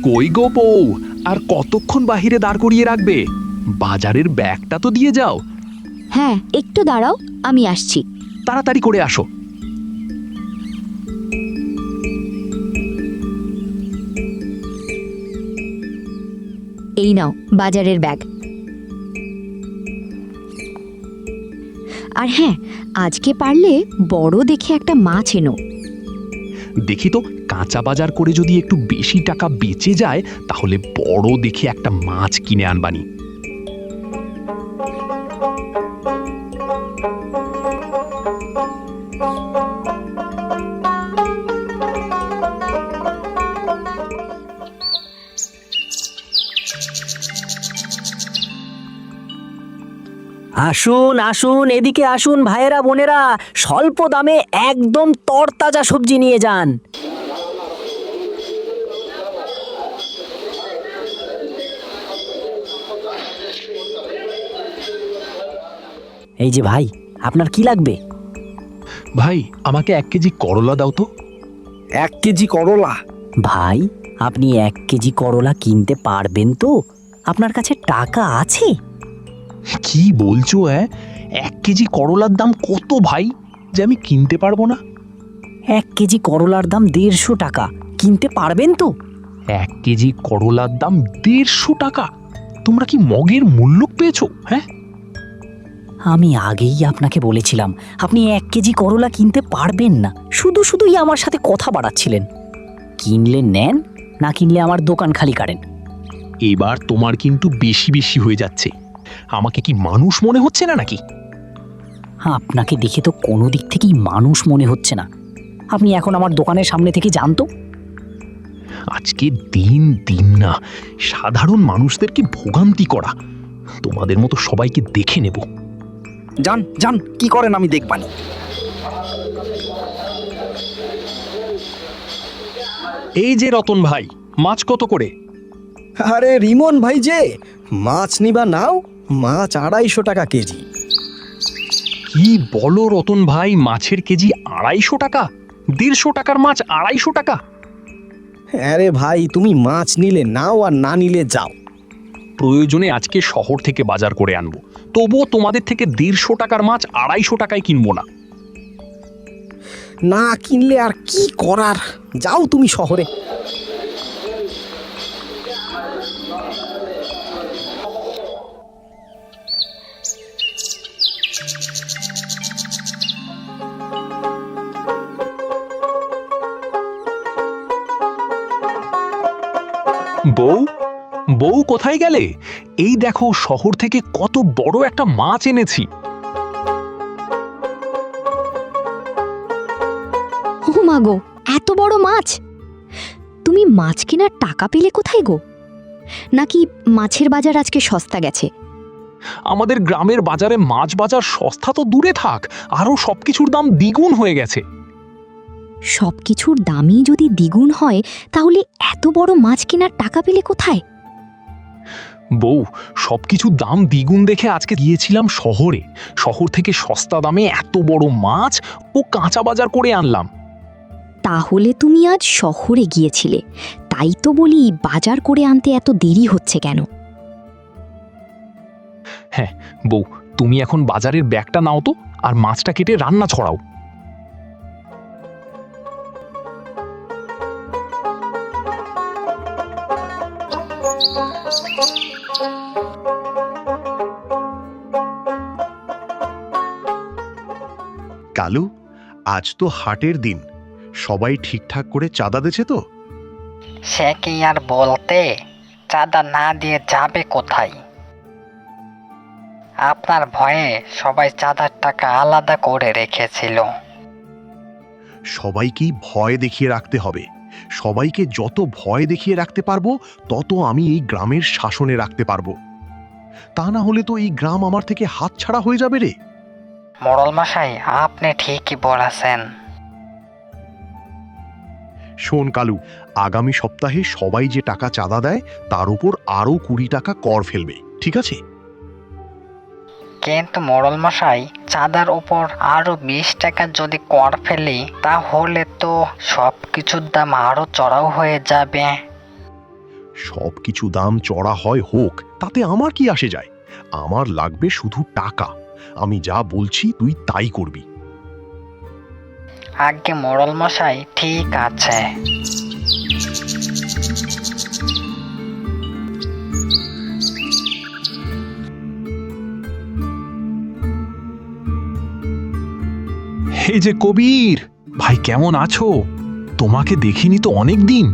কই গো বউ, আর কতক্ষণ বাহিরে দাঁড় করিয়ে রাখবে? বাজারের ব্যাগটা তো দিয়ে যাও। হ্যাঁ, একটু দাঁড়াও, আমি আসছি। তাড়াতাড়ি করে আসো। এই নাও বাজারের ব্যাগ। আর হ্যাঁ, আজকে পারলে বড় দেখে একটা মাছ এনো। দেখি তো, কাঁচা বাজার করে যদি একটু বেশি টাকা বেঁচে যায় তাহলে বড় দেখে একটা মাছ কিনে আনবানি। আসুন আসুন, এদিকে আসুন ভাইয়েরা বোনেরা, স্বল্প দামে একদম তরতাজা সবজি নিয়ে যান। এই যে ভাই, আপনার কি লাগবে? ভাই, আমাকে 1 কেজি করলা দাও তো। 1 কেজি করলা? ভাই, আপনি 1 কেজি করলা কিনতে পারবেন তো? আপনার কাছে টাকা আছে? কি বলছো? 1 কেজি করলার দাম কত ভাই, যে আমি কিনতে পারবো না? 1 কেজি করলার দাম 150 টাকা, কিনতে পারবেন তো? 1 কেজি করলার দাম 150 টাকা? তোমরা কি মগের মূল্য পেয়েছো? আমি আগেই আপনাকে বলেছিলাম আপনি 1 কেজি করলা কিনতে পারবেন না, শুধু শুধুই আমার সাথে কথা বাড়াচ্ছিলেন। কিনলে নেন, না কিনলে আমার দোকান খালি করেন। এবার তোমার কিন্তু বেশি বেশি হয়ে যাচ্ছে। আমাকে কি মানুষ মনে হচ্ছে না নাকি? আপনাকে দেখে তো কোনো দিক থেকেই মানুষ মনে হচ্ছে না। আপনি এখন আমার দোকানের সামনে থেকে যান তো। আজকে দিন দিন না সাধারণ মানুষদেরকে ভোগান্তি করা। তোমাদের মতো সবাইকে দেখে নেব। যান যান, কি করেন আমি দেখবানি। এই যে রতন ভাই, মাছ কত করে? আরে রিমন ভাই যে, মাছ নিবা নাও, মাছ 250 টাকা কেজি। কি বলো রতন ভাই, মাছের কেজি 250 টাকা? 150 টাকার মাছ 250 টাকা? আরে ভাই, তুমি মাছ নিলে নাও আর না নিলে যাও। প্রয়োজনে আজকে শহর থেকে বাজার করে আনবো, তবুও তোমাদের থেকে 150 টাকার মাছ 250 টাকায় কিনবো না। না কিনলে আর কি করার, যাও তুমি শহরে। বউ, বউ কোথায় গেলে? এই দেখো, শহর থেকে কত বড় একটা মাছ এনেছি। ও মা গো, এত বড় মাছ! তুমি মাছ কেনার টাকা পেলে কোথায় গো? নাকি মাছের বাজার আজকে সস্তা গেছে? আমাদের গ্রামের বাজারে মাছ বাজার সস্তা তো দূরে থাক, আরো সবকিছুর দাম দ্বিগুণ হয়ে গেছে। সবকিছুর দামই যদি দ্বিগুণ হয় তাহলে এত বড় মাছ কেনার টাকা পেলে কোথায়? বউ, সবকিছুর দাম দ্বিগুণ দেখে আজকে গিয়েছিলাম শহরে। শহর থেকে সস্তা দামে এত বড় মাছ ও কাঁচা বাজার করে আনলাম। তাহলে তুমি আজ শহরে গিয়েছিলে, তাই তো বলি বাজার করে আনতে এত দেরি হচ্ছে কেন? হ্যাঁ বউ, তুমি এখন বাজারের ব্যাগটা নাও তো, আর মাছটা কেটে রান্না ছড়াও। কালু, আজ তো হাটের দিন, সবাই ঠিকঠাক করে চাঁদা দিয়েছে তো? সে কি আর বলতে, চাঁদা না দিয়ে যাবে কোথায়? আপনার ভয়ে সবাই চাঁদার টাকা আলাদা করে রেখেছিল। সবাইকেই ভয় দেখিয়ে রাখতে হবে। সবাইকে যত ভয় দেখিয়ে রাখতে পারবো তত আমি এই গ্রামের শাসনে রাখতে পারবো। তা না হলে তো এই গ্রাম আমার থেকে হাতছাড়া হয়ে যাবে রে। মোড়ল মশাই, আপনি ঠিকই বলেছেন। শোন কালু, আগামী সপ্তাহে সবাই যে টাকা চাঁদা দেয় তার উপর আরো 20 টাকা কর ফেলবে, ঠিক আছে? কিন্তু মোড়ল মশাই, চাঁদার উপর আরো 20 টাকা যদি কর ফেলি তাহলে তো সবকিছুর দাম আরো চড়াও হয়ে যাবে। সব কিছু দাম চড়া হয় হোক, তাতে আমার কি আসে যায়? আমার লাগবে শুধু টাকা। আমি যা বলছি তুই তাই করবি। আগে মোড়ল মশাই, ঠিক আছে। এই যে কবির ভাই, কেমন আছো? তোমাকে দেখিনি তো অনেক দিন।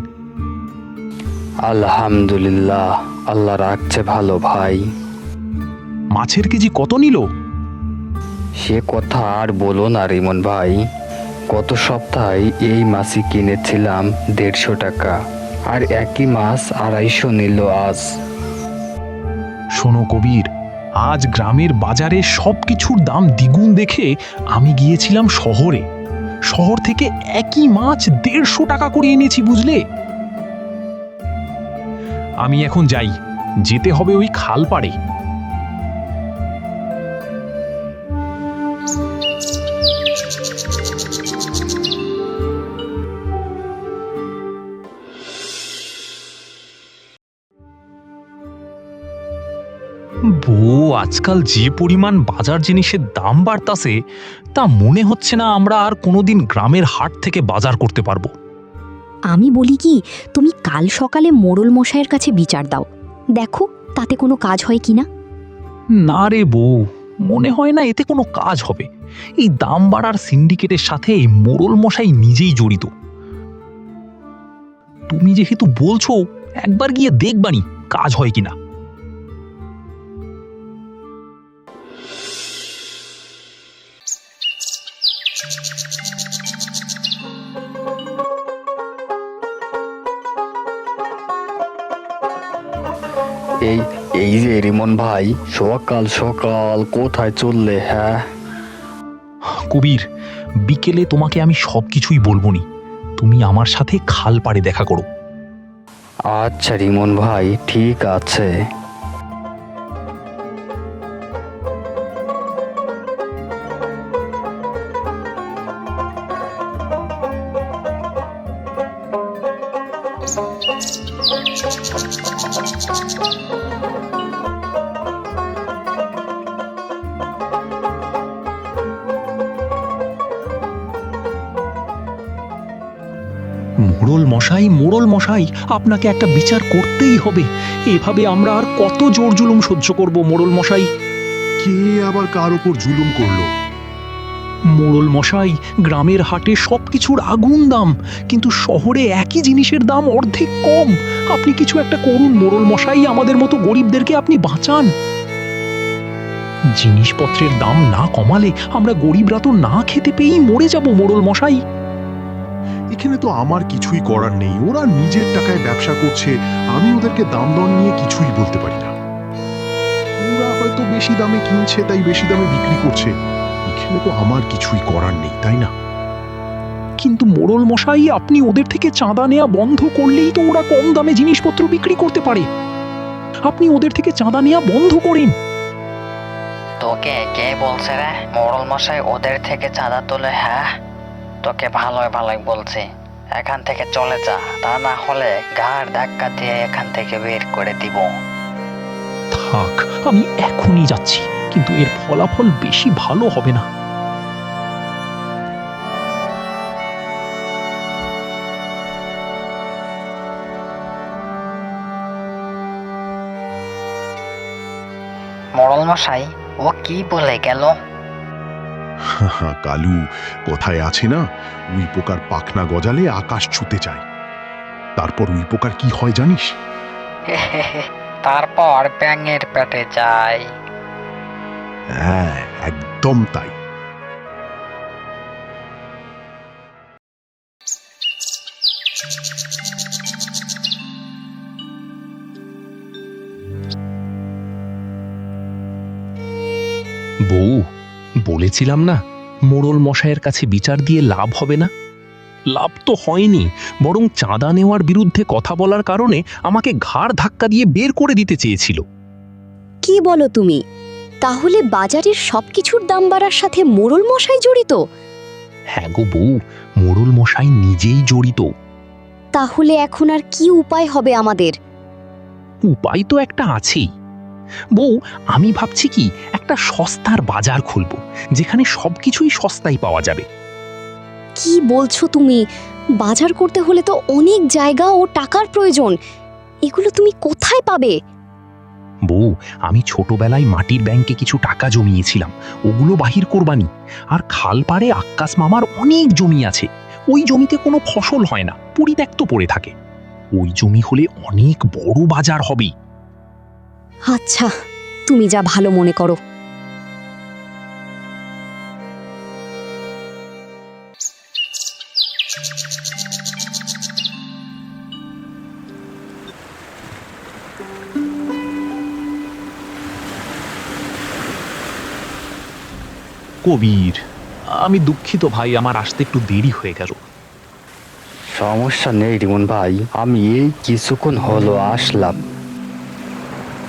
আলহামদুলিল্লাহ, আল্লাহ রাখছে ভালো ভাই। মাছের কেজি কত নিল? সে কথা আর বলো না রিমন ভাই, গত সপ্তাহে এই মাছই কিনেছিলাম 150 টাকা, আর একই মাছ 250 নিল আজ। শোনো কবির, আজ গ্রামের বাজারে সবকিছুর দাম দ্বিগুণ দেখে আমি গিয়েছিলাম শহরে। শহর থেকে একই মাছ 150 টাকা করে এনেছি, বুঝলে? আমি এখন যাই, যেতে হবে ওই খাল পাড়ে। বউ, আজকাল যে পরিমাণ বাজার জিনিসের দাম বাড়তাছে, তা মনে হচ্ছে না আমরা আর কোনোদিন গ্রামের হাট থেকে বাজার করতে পারবো। আমি বলি কি, তুমি কাল সকালে মোড়ল মশাইয়ের কাছে বিচার দাও, দেখো তাতে কোনো কাজ হয় কিনা। না রে বউ, মনে হয় না এতে কোনো কাজ হবে। এই দাম বাড়ার সিন্ডিকেটের সাথে এই মোড়ল মশাই নিজেই জড়িত। তুমি যেহেতু বলছো, একবার গিয়ে দেখবানি কাজ হয় কিনা। এই এই যে রিমন ভাই, সকাল সকাল কোথায় চললে? হ্যাঁ, কবির, বিকেলে তোমাকে আমি সবকিছুই বলবো নি, তুমি আমার সাথে খাল পাড়ে দেখা করো। আচ্ছা রিমন ভাই, ঠিক আছে। মোড়ল মশাই, মোড়ল মশাই, আপনাকে একটা বিচার করতেই হবে। এভাবে আমরা আর কত জোর জুলুম সহ্য করব মোড়ল মশাই? কে আবার কার উপর জুলুম করলো? মোড়ল মশাই, গ্রামের হাটে সবকিছুর আগুন দাম, কিন্তু শহরে একই জিনিসের দাম অর্ধেক কম। আপনি কিছু একটা করুন মোড়ল মশাই, আমাদের মতো গরিবদেরকে আপনি বাঁচান। জিনিসপত্রের দাম না কমালে আমরা গরিবরা তো না খেতে পেয়েই মরে যাব মোড়ল মশাই। এখানে তো আমার কিছুই করার নেই, ওরা নিজের টাকায় ব্যবসা করছে, আমি ওদেরকে দাম দর নিয়ে কিছুই বলতে পারি না। ওরা হয়তো বেশি দামে কিনছে তাই বেশি দামে বিক্রি করছে, এখানে তো আমার কিছুই করার নেই, তাই না? কিন্তু মোড়ল মশাই, আপনি ওদের থেকে চাঁদা নেওয়া বন্ধ করলেই তো ওরা কম দামে জিনিসপত্র বিক্রি করতে পারে। আপনি ওদের থেকে চাঁদা নেওয়া বন্ধ করেন। তোকে কে বলছে রে মোড়ল মশাই ওদের থেকে চাঁদা তোলে? হ্যাঁ, তোকে ভালোই ভালোই বলছি, এখান থেকে চলে যা, তা না হলে ঘাড় ধাক্কা দিয়ে এখান থেকে বের করে দিব। থাক, আমি এখনই যাচ্ছি, কিন্তু এর ফলাফল বেশি ভালো হবে না। মোড়ল মশাই, ও কি বলে গেল? কালু, কথায় আছে না, উই পোকার পাখনা গজালে আকাশ ছুতে চায়। তারপর উই পোকার কি হয় জানিস? তারপর ব্যাঙের পেটে যায়। হ্যাঁ, একদম তাই। বউ, বলেছিলাম না মোড়ল মশাইয়ের কাছে বিচার দিয়ে লাভ হবে না। লাভ তো হয়নি, বরং চাঁদা নেওয়ার বিরুদ্ধে কথা বলার কারণে আমাকে ঘাড় ধাক্কা দিয়ে বের করে দিতে চেয়েছিল। কি বলো তুমি? তাহলে বাজারের সবকিছুর দাম বাড়ার সাথে মোড়ল মশাই জড়িত? হ্যাঁ গো বউ, মোড়ল মশাই নিজেই জড়িত। তাহলে এখন আর কি উপায় হবে আমাদের? উপায় তো একটা আছেই। বউ, আমি ভাবছি কি একটা সস্তার বাজার খুলবো, যেখানে সবকিছুই সস্তায় পাওয়া যাবে। কি বলছো তুমি? বাজার করতে হলে তো অনেক জায়গা ও টাকার প্রয়োজন। এগুলো তুমি কোথায় পাবে? বউ, আমি ছোটবেলায় মাটির ব্যাংকে কিছু টাকা জমিয়েছিলাম, ওগুলো বাহির করবানি। আর খাল পাড়ে আক্কাস মামার অনেক জমি আছে, ওই জমিতে কোনো ফসল হয় না, পরিত্যক্ত পড়ে থাকে। ওই জমি হলে অনেক বড় বাজার হবে। আচ্ছা, তুমি যা ভালো মনে করো। কবির, আমি দুঃখিত ভাই, আমার আসতে একটু দেরি হয়ে গেল। সমস্যা নেই রিমন ভাই, আমি এই কিছুক্ষণ হলো আসলাম।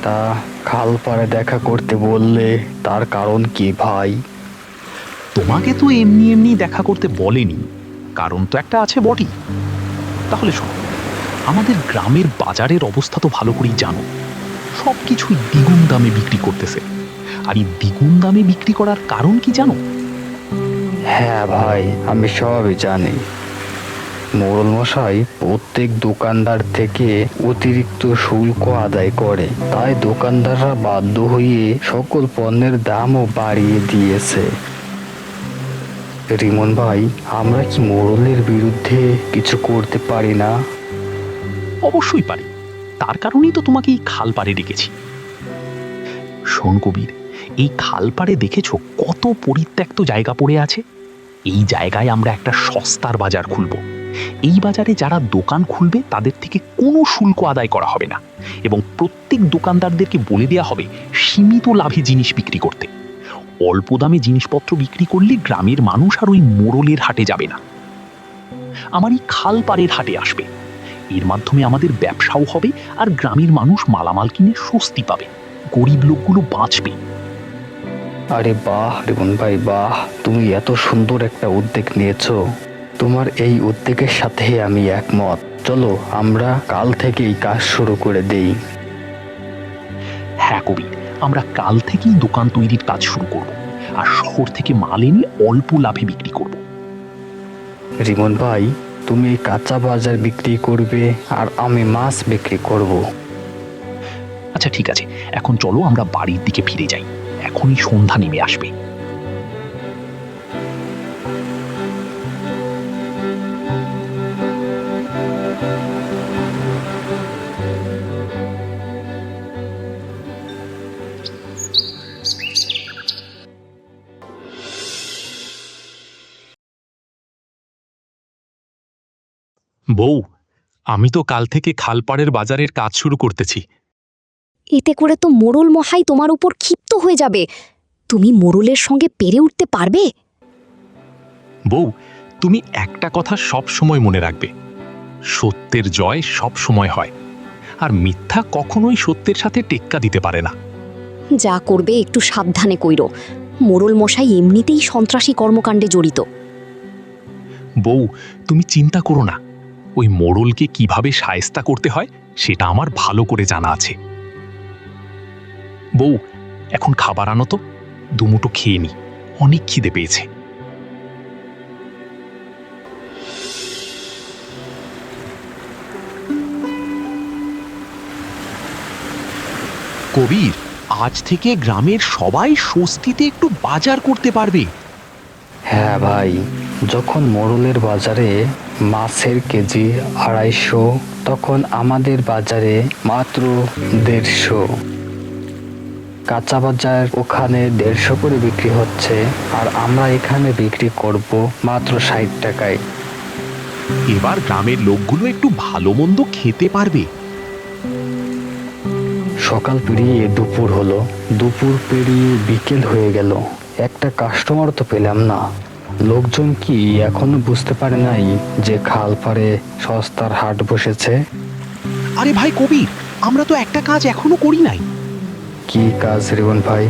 তা খাল পাড়ে দেখা করতে বললে তার কারণ কি ভাই? তোমাকে তো এমনি এমনি দেখা করতে বলেনি, কারণ তো একটা আছে বটেই। তাহলে শোনো, আমাদের গ্রামের বাজারের অবস্থা তো ভালো করেই জানো, সব কিছুই দ্বিগুণ দামে বিক্রি করতেছে। আর এই দ্বিগুণ দামে বিক্রি করার কারণ কি জানো? হ্যাঁ ভাই, আমি সবই জানি। মোড়ল মশাই প্রত্যেক দোকানদার থেকে অতিরিক্ত শুল্ক আদায় করে, তাই দোকানদাররা বাধ্য হয়ে সকল পণ্যের দামও বাড়িয়ে দিয়েছে। রিমন ভাই, আমরা কি মোড়লের বিরুদ্ধে কিছু করতে পারি না? অবশ্যই পারি, তার কারণেই তো তোমাকে এই খাল পাড়ে ডেকেছি। শোন কবির, এই খাল পাড়ে দেখেছো কত পরিত্যক্ত জায়গা পড়ে আছে? এই জায়গায় আমরা একটা সস্তার বাজার খুলব। এই বাজারে যারা দোকান খুলবে তাদের থেকে কোনো শুল্ক আদায় করা হবে না, এবং প্রত্যেক দোকানদারদেরকে বলে দেওয়া হবে সীমিত লাভে জিনিস বিক্রি করতে। অল্প দামে জিনিসপত্র বিক্রি করলে গ্রামের মানুষ আর ওই মোড়লের হাটে যাবে না, আমার এই খাল পাড়ের হাটে আসবে। এর মাধ্যমে আমাদের ব্যবসাও হবে, আর গ্রামের মানুষ মালামাল কিনে স্বস্তি পাবে, গরিব লোকগুলো বাঁচবে। আরে বাহ রিমন ভাই, বাহ! তুমি এত সুন্দর একটা উদ্যোগ নিয়েছো। তোমার এই উদ্যোগের সাথে আমি একমত। চলো আমরা কাল থেকেই কাজ শুরু করে দেই। হ্যাঁ কবি, আমরা কাল থেকেই দোকান তৈরির কাজ শুরু করব, আর শহর থেকে মাল এনে অল্প লাভে বিক্রি করব। রিমন ভাই, তুমি কাঁচা বাজার বিক্রি করবে আর আমি মাছ বিক্রি করব। আচ্ছা ঠিক আছে, এখন চলো আমরা বাড়ির দিকে ফিরে যাই, এখনই সন্ধ্যা নেমে আসবে। বউ, আমি তো কাল থেকে খালপাড়ের বাজারের কাজ শুরু করতেছি। এতে করে তো মোড়ল মশাই তোমার উপর ক্ষিপ্ত হয়ে যাবে। তুমি মোড়লের সঙ্গে পেরে উঠতে পারবে? বউ, তুমি একটা কথা সব সময় মনে রাখবে, সত্যের জয় সব সময় হয়, আর মিথ্যা কখনোই সত্যের সাথে টেক্কা দিতে পারে না। যা করবে একটু সাবধানে কইরো। মোড়ল মশাই এমনিতেই সন্ত্রাসী কর্মকাণ্ডে জড়িত। বউ, তুমি চিন্তা করো না, ওই মোড়লকে কিভাবে শায়েস্তা করতে হয় সেটা আমার ভালো করে জানা আছে। বউ, এখন খাবার আনো তো, দুমুটো খেয়ে নি, অনেক খিদে পেয়েছে। কবির, আজ থেকে গ্রামের সবাই স্বস্তিতে একটু বাজার করতে পারবে। হ্যাঁ ভাই, যখন মোড়লের বাজারে মাছের কেজি 250, তখন আমাদের বাজারে মাত্র 150। কাঁচা বাজার ওখানে 150 করে বিক্রি হচ্ছে, আর আমরা এখানে বিক্রি করব মাত্র 60 টাকায়। এবার গ্রামের লোকগুলো একটু ভালো মন্দ খেতে পারবে। সকাল পেরিয়ে দুপুর হলো, দুপুর পেরিয়ে বিকেল হয়ে গেল, একটা কাস্টমার তো পেলাম না। লোকজন কি এখনো বুঝতে পারে নাই যে খাল পাড়ে সস্তার হাট বসেছে? আরে ভাই কবির, আমরা তো একটা কাজ এখনো করি নাই। কি কাজ রিবন ভাই?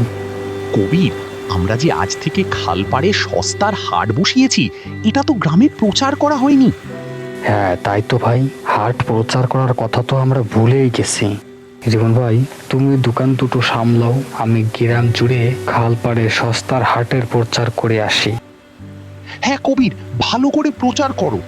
কবির, আমরা যে আজ থেকে খালপাড়ে সস্তার হাট বসিয়েছি, এটা তো গ্রামে প্রচার করা হয়নি। হ্যাঁ তাই তো ভাই, হাট প্রচার করার কথা তো আমরা ভুলেই গেছি। রিমন ভাই, তুমি দোকান দুটো সামলাও, আমি গ্রাম জুড়ে খালপাড়ে সস্তার হাটের প্রচার করে আসি। হ্যাঁ কবির, ভালো করে প্রচার করো।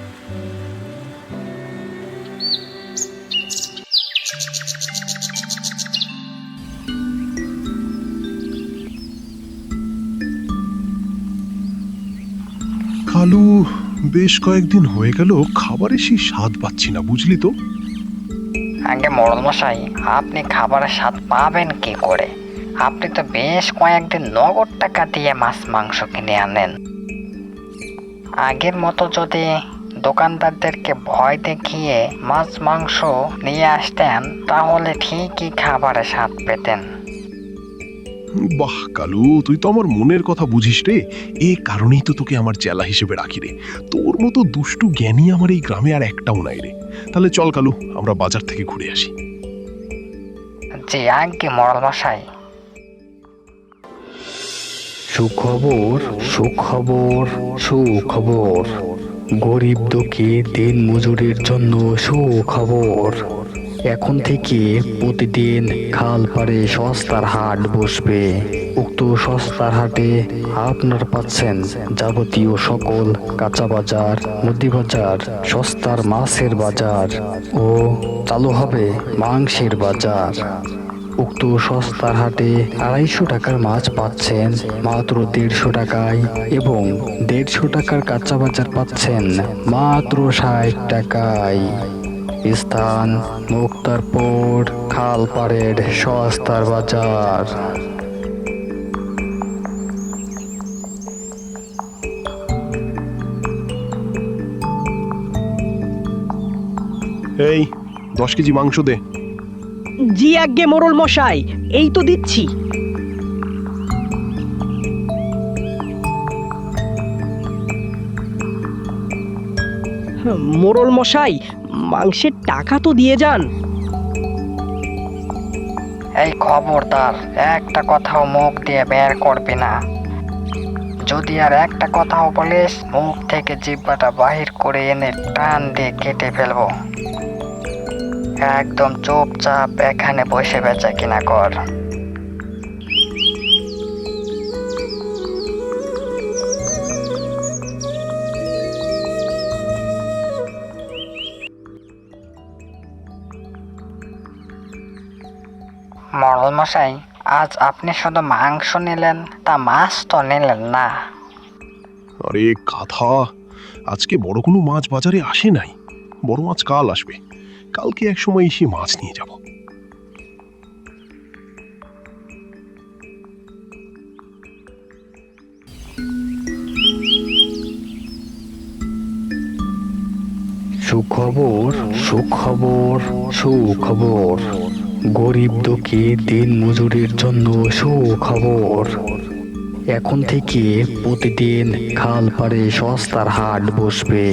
কালু, বেশ কয়েকদিন হয়ে গেল খাবারে সেই স্বাদ পাচ্ছি না, বুঝলি তো। আগে মোড়ল মশাই, আপনি খাবারের স্বাদ পাবেন কি করে? আপনি তো বেশ কয়েকদিন নগদ টাকা দিয়ে মাছ মাংস কিনে আনেন। আগের মতো যদি দোকানদারদেরকে ভয় দেখিয়ে মাছ মাংস নিয়ে আসতেন, তাহলে ঠিকই খাবারের স্বাদ পেতেন। বাহ কালু, তুই তো আমার মনের কথা বুঝিস রে। এ কারণেই তো তোকে আমার চেলা হিসেবে রাখি রে। তোর মতো দুষ্টু জ্ঞানী আমার এই গ্রামে আর একটাও নাই রে। তাহলে চল কালু, আমরা বাজার থেকে ঘুরে আসি। জি আগে মোড়ল মশাই। সুখবর, সুখবর, সুখবর। গরিব দুঃখী দিন মজুরির জন্য সুখবর। এখন থেকে প্রতিদিন খাল পাড়ে সস্তার হাট বসবে। উক্ত সস্তার হাটে আপনার পাচ্ছেন যাবতীয় সকল কাঁচা বাজার, মুদি বাজার, সস্তার মাছের বাজার ও চালু হবে মাংসের বাজার। উক্ত সস্তার হাটে 250 টাকার মাছ পাচ্ছেন মাত্র 150 টাকায় এবং 150 টাকার কাঁচা বাজার পাচ্ছেন মাত্র 60 টাকায়। স্থান মুক্তারপুর খালপাড়ের সস্তার বাজার। এই 10 কেজি মাংস দে। জি আজ্ঞে মোড়ল মশাই, এই তো দিচ্ছি। মোড়ল মশাই, মাংসের টাকা তো দিয়ে যান। এই খবরদার, একটা কথাও মুখ দিয়ে বের করবি না। যদি আর একটা কথাও বলিস, মুখ থেকে জিহ্বাটা বাহির করে এনে টান দিয়ে কেটে ফেলবো। একদম চুপচাপ এখানে বসে বেচা কিনা কর। মোড়ল মশাই, আজ আপনি শুধু মাংস নিলেন, তা মাছ তো নিলেন না। আরে কথা, আজকে বড় কোনো মাছ বাজারে আসে নাই। বড় মাছ কাল আসবে। কালকে এক সময় এসে মাছ নিয়ে যাব। সুখবর, সুখবর, সুখবর। গরিব দুঃখী দিন মজুরির জন্য সুখবর। এখন থেকে প্রতিদিন খাল পাড়ে সস্তার হাট বসবে।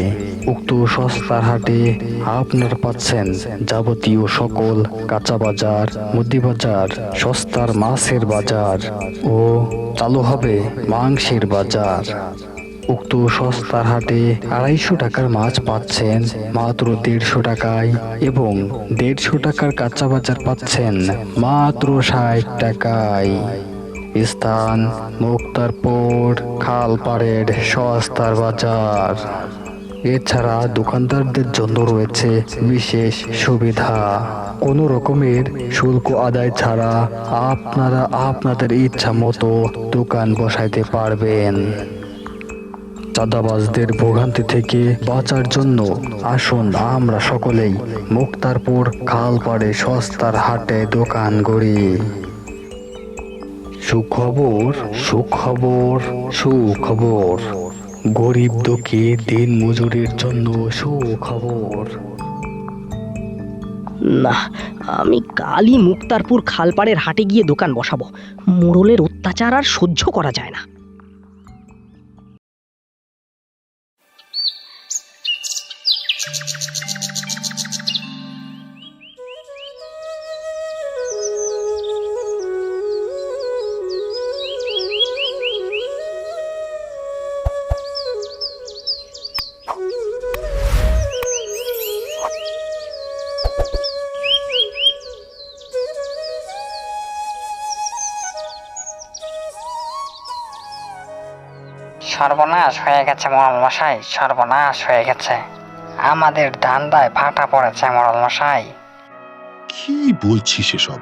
উক্ত সস্তার হাটে আপনার পাচ্ছেন যাবতীয় সকল কাঁচা বাজার, মুদি বাজার, সস্তার মাছের বাজার ও চালু হবে মাংসের বাজার। উক্ত সস্তার হাটে 250 টাকার মাছ পাচ্ছেন মাত্র 150 টাকায় এবং 150 টাকার কাঁচা বাজার পাচ্ছেন মাত্র 60 টাকায়। স্থান মুক্তারপুর খালপাড়ের সস্তার বাজার। এছাড়া দোকানদারদের জন্য রয়েছে বিশেষ সুবিধা। কোনো রকমের শুল্ক আদায় ছাড়া আপনারা আপনাদের ইচ্ছা মতো দোকান বসাইতে পারবেন। চাঁদাবাজদের ভোগান্তি থেকে বাঁচার জন্য আসুন আমরা সকলেই মুক্তারপুর খালপাড়ে সস্তার হাটে দোকান গড়ি। সুখবর, সুখবর, সুখবর। গরিব দুঃখী দিন মজুরির জন্য সুখবর। না, আমি কালই মুক্তারপুর খালপাড়ের হাটে গিয়ে দোকান বসাবো। মোড়লের অত্যাচার আর সহ্য করা যায় না। সর্বনাশ হয়ে গেছে মোড়ল মশাই, সর্বনাশ হয়ে গেছে। আমাদের ধান্দায় ভাটা পড়েছে মোড়ল মশাই। কি বলছিস এসব?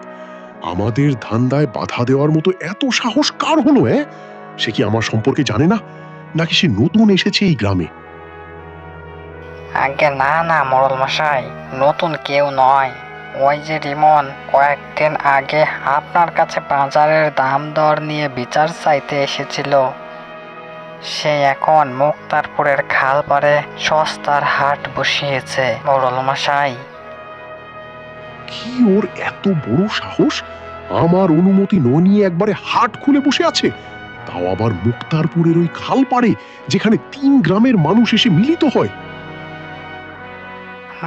আমাদের ধান্দায় বাধা দেওয়ার মতো এত সাহস কার হলো? সে কি আমার সম্পর্কে জানে না, নাকি সে নতুন এসেছে এই গ্রামে? আগে না না মোড়ল মশাই, নতুন কেউ নয়। ওই যে রিমন কয়েকদিন আগে আপনার কাছে বাজারের দাম দর নিয়ে বিচার চাইতে এসেছিল। সে এখন মুক্তারপুরের খাল পাড়ে সস্তার হাট বসিয়েছে মোড়ল মশাই। কি ওর এত বড় সাহস? আমার অনুমতি ন নিয়ে একবারে হাট খুলে বসে আছে, তাও আবার মুক্তারপুরের ওই খাল পাড়ে, যেখানে 3 গ্রামের মানুষ এসে মিলিত হয়।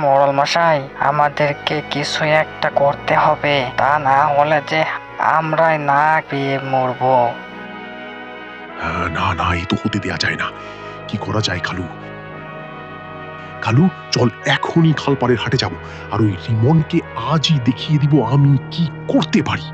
মোড়ল মশাই, আমাদেরকে কিছু একটা করতে হবে, তা না হলে যে আমরাই না পেয়ে মরবো। না না, এই তো হতে দেয়া যায় না। কি করা যায় খালু? খালু, চল এখনই খালপাড়ের হাটে যাব, আর ওই রিমনকে আজই দেখিয়ে দিব আমি কি করতে পারি।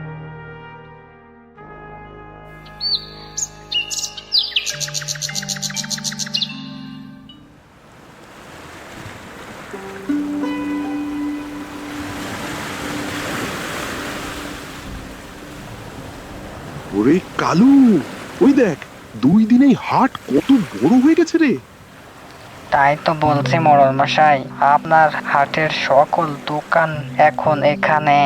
ওরে কালু, ওই দেখ, 2 দিনেই হাট কত বড় হয়ে গেছে রে। তাই তো বলছি মোড়ল মশাই, আপনার হাটের সকল দোকান এখন এখানে।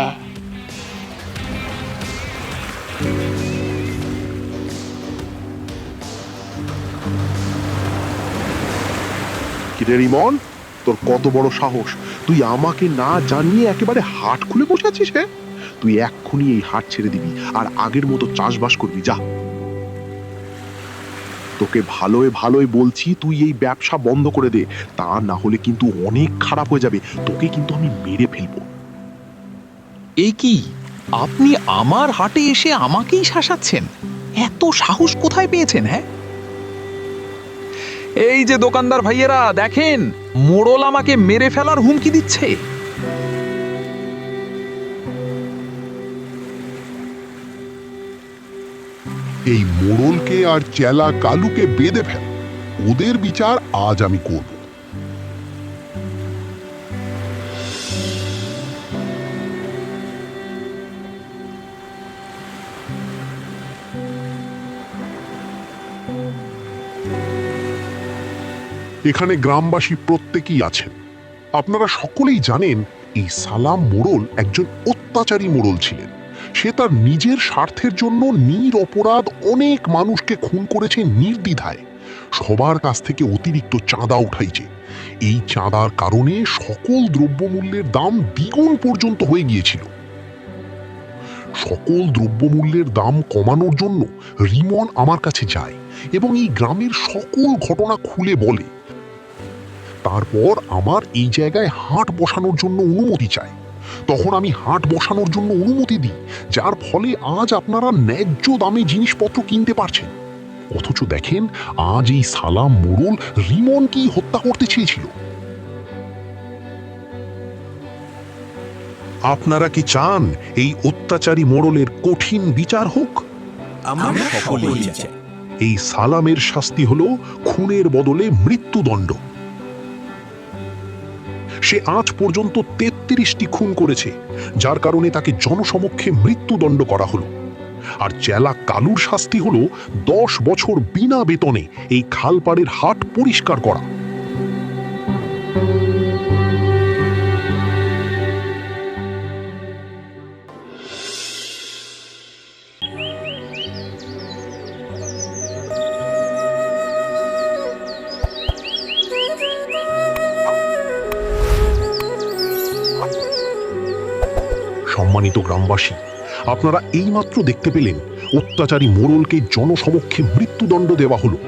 কিরে রিমন, তোর কত বড় সাহস? তুই আমাকে না জানিয়ে একেবারে হাট খুলে বসে আছিস? তুই এক্ষুনি এই হাট ছেড়ে দিবি আর আগের মতো চাষবাস করবি, যা। তোকে ভালোই ভালোই বলছি, তুই এই ব্যবসা বন্ধ করে দে, তা না হলে কিন্তু অনেক খারাপ হয়ে যাবে, তোকে কিন্তু আমি মেরে ফেলবো। এই কি, আপনি আমার হাটে এসে আমাকেই শাসাচ্ছেন? এত সাহস কোথায় পেয়েছেন? এই যে দোকানদার ভাইয়েরা, দেখেন, মোড়ল আমাকে মেরে ফেলার হুমকি দিচ্ছে। এই মোড়লকে আর চেলা কালুকে বেঁধে ফেল, ওদের বিচার আজ আমি করব। এখানে গ্রামবাসী প্রত্যেকেই আছেন। আপনারা সকলেই জানেন এই সালাম মোড়ল একজন অত্যাচারী মোড়ল ছিলেন। সে তার নিজের স্বার্থের জন্য নিরপরাধ অনেক মানুষকে খুন করেছে নির্দ্বিধায়, সবার কাছ থেকে অতিরিক্ত চাঁদা উঠাইছে। এই চাঁদার কারণে সকল দ্রব্যমূল্যের দাম দ্বিগুণ পর্যন্ত হয়ে গিয়েছিল। সকল দ্রব্যমূল্যের দাম কমানোর জন্য রিমন আমার কাছে যায় এবং এই গ্রামের সকল ঘটনা খুলে বলে। তারপর আমার এই জায়গায় হাট বসানোর জন্য অনুমতি চায়। তখন আমি হাট বসানোর জন্য অনুমতি দিই, যার ফলে আজ আপনারা ন্যায্য দামে জিনিসপত্র কিনতে পারছেন। অথচ দেখেন, আজ এই সালাম মোড়ল রিমনকেই হত্যা করতে চেয়েছিল। আপনারা কি চান এই অত্যাচারী মোড়লের কঠিন বিচার হোক? আমরা সকলেই চাই। এই সালামের শাস্তি হলো খুনের বদলে মৃত্যুদণ্ড। সে আজ পর্যন্ত 33টি খুন করেছে, যার কারণে তাকে জনসমক্ষে মৃত্যুদণ্ড করা হলো। আর চেলা কালুর শাস্তি হলো 10 বছর বিনা বেতনে এই খালপাড়ের হাট পরিষ্কার করা। সম্মানিত গ্রামবাসী, আপনারা এইমাত্র দেখতে পেলেন অত্যাচারী মোড়লকে জনসমক্ষে মৃত্যুদণ্ড দেওয়া হলো।